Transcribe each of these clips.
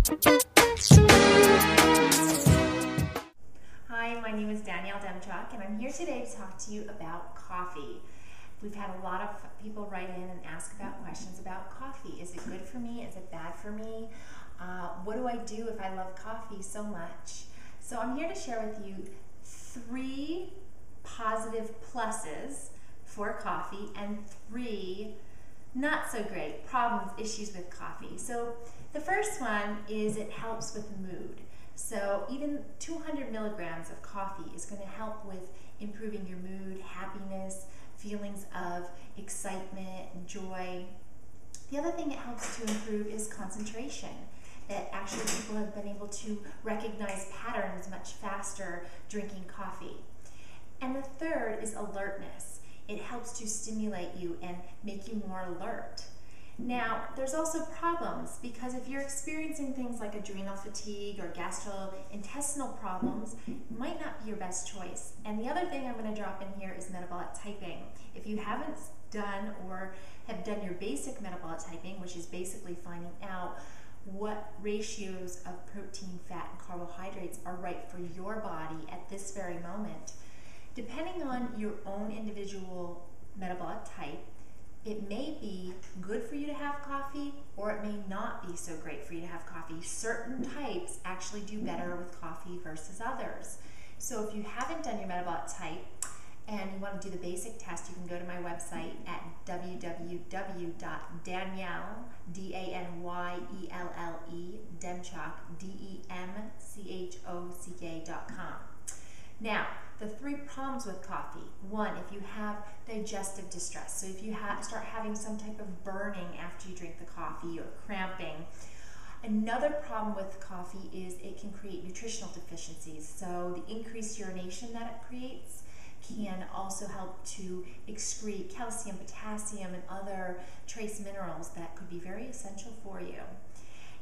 Hi, my name is Danielle Demchuk, and I'm here today to talk to you about coffee. We've had a lot of people write in and ask about questions about coffee. Is it good for me? Is it bad for me? What do I do if I love coffee so much? So I'm here to share with you 3 positive pluses for coffee and 3 not so great problems, issues with coffee. So the first one is it helps with mood. So even 200 milligrams of coffee is going to help with improving your mood, happiness, feelings of excitement and joy. The other thing it helps to improve is concentration. That actually people have been able to recognize patterns much faster drinking coffee. And the third is alertness. It helps to stimulate you and make you more alert. Now, there's also problems because if you're experiencing things like adrenal fatigue or gastrointestinal problems, it might not be your best choice. And the other thing I'm going to drop in here is metabolic typing. If you haven't done or have done your basic metabolic typing, which is basically finding out what ratios of protein, fat, and carbohydrates are right for your body at this very moment, depending on your own individual metabolic type, it may be good for you to have coffee, or it may not be so great for you to have coffee. Certain types actually do better with coffee versus others. So if you haven't done your metabolic type and you want to do the basic test, you can go to my website at www.danielle, Demchuk, DEMCHOCK.com. Now, the 3 problems with coffee. 1, if you have digestive distress, so if you start having some type of burning after you drink the coffee or cramping. Another problem with coffee is it can create nutritional deficiencies. So the increased urination that it creates can also help to excrete calcium, potassium, and other trace minerals that could be very essential for you.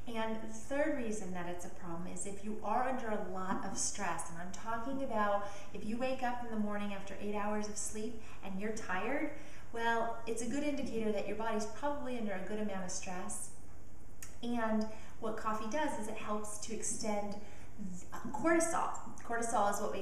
And the third reason that it's a problem is if you are under a lot of stress, and I'm talking about if you wake up in the morning after 8 hours of sleep and you're tired, well, it's a good indicator that your body's probably under a good amount of stress. And what coffee does is it helps to extend cortisol. Cortisol is what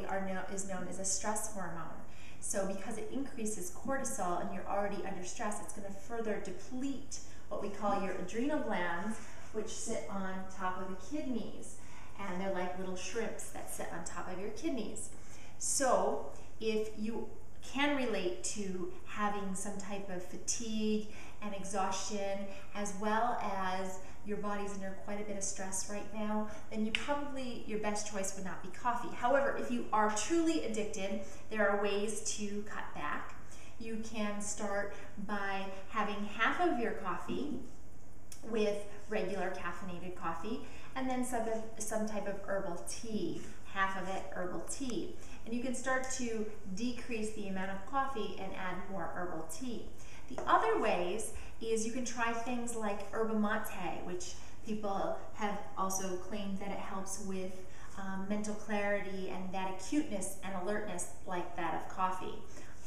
is known as a stress hormone. So because it increases cortisol and you're already under stress, it's going to further deplete what we call your adrenal glands, which sit on top of the kidneys, and they're like little shrimps that sit on top of your kidneys. So if you can relate to having some type of fatigue and exhaustion, as well as your body's under quite a bit of stress right now, then your best choice would not be coffee. However, if you are truly addicted, there are ways to cut back. You can start by having half of your coffee with regular caffeinated coffee, and then some type of herbal tea, half of it herbal tea. And you can start to decrease the amount of coffee and add more herbal tea. The other ways is you can try things like yerba mate, which people have also claimed that it helps with mental clarity and that acuteness and alertness like that of coffee.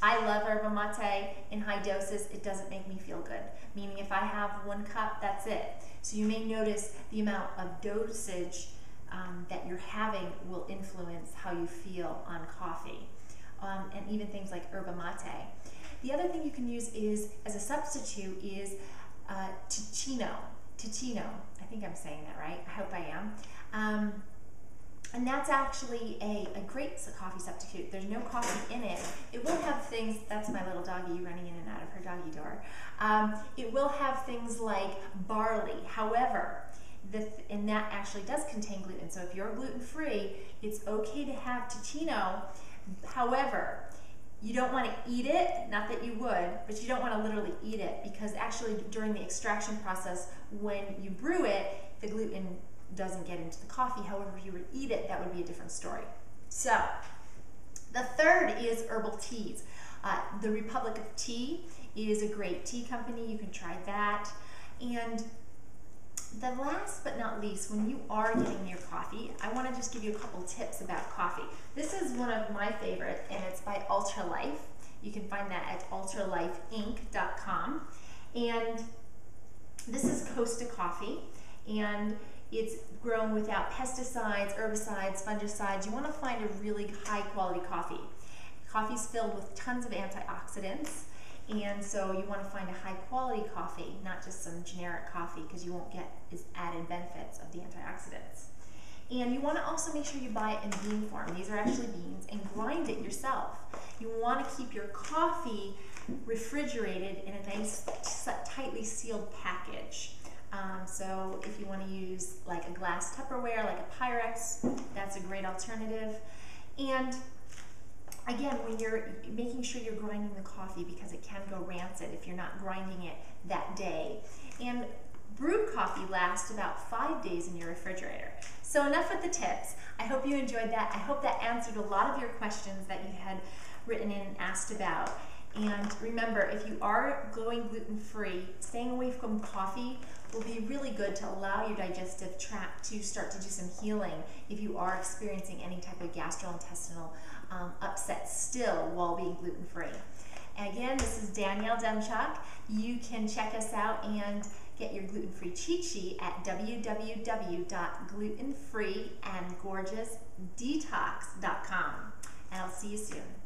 I love yerba mate. In high doses, it doesn't make me feel good, meaning if I have 1 cup, that's it. So you may notice the amount of dosage that you're having will influence how you feel on coffee, and even things like yerba mate. The other thing you can use is, as a substitute, is Ticino. I think I'm saying that right. I hope I am. And that's actually a great coffee substitute. There's no coffee in it. It will have things, that's my little doggie running in and out of her doggy door. It will have things like barley. However, and that actually does contain gluten. So if you're gluten-free, it's okay to have Ticino. However, you don't want to eat it, not that you would, but you don't want to literally eat it, because actually during the extraction process, when you brew it, the gluten doesn't get into the coffee. However, if you were to eat it, that would be a different story. So the third is herbal teas. The Republic of Tea is a great tea company. You can try that. And the last but not least, when you are getting your coffee, I want to just give you a couple tips about coffee. This is one of my favorites, and it's by Ultralife. You can find that at ultralifeinc.com. And this is Costa Coffee, and It's grown without pesticides, herbicides, fungicides. You want to find a really high quality coffee. Coffee's filled with tons of antioxidants, and so you want to find a high quality coffee, not just some generic coffee, because you won't get its added benefits of the antioxidants. And you want to also make sure you buy it in bean form. These are actually beans, and grind it yourself. You want to keep your coffee refrigerated in a nice, tightly sealed package. So if you want to use like a glass Tupperware, like a Pyrex, that's a great alternative. And again, when you're making sure you're grinding the coffee, because it can go rancid if you're not grinding it that day. And brewed coffee lasts about 5 days in your refrigerator. So enough with the tips. I hope you enjoyed that. I hope that answered a lot of your questions that you had written in and asked about. And remember, if you are going gluten-free, staying away from coffee will be really good to allow your digestive tract to start to do some healing if you are experiencing any type of gastrointestinal upset still while being gluten-free. Again, this is Danielle Demchuk. You can check us out and get your gluten-free cheat sheet at www.glutenfreeandgorgeousdetox.com. And I'll see you soon.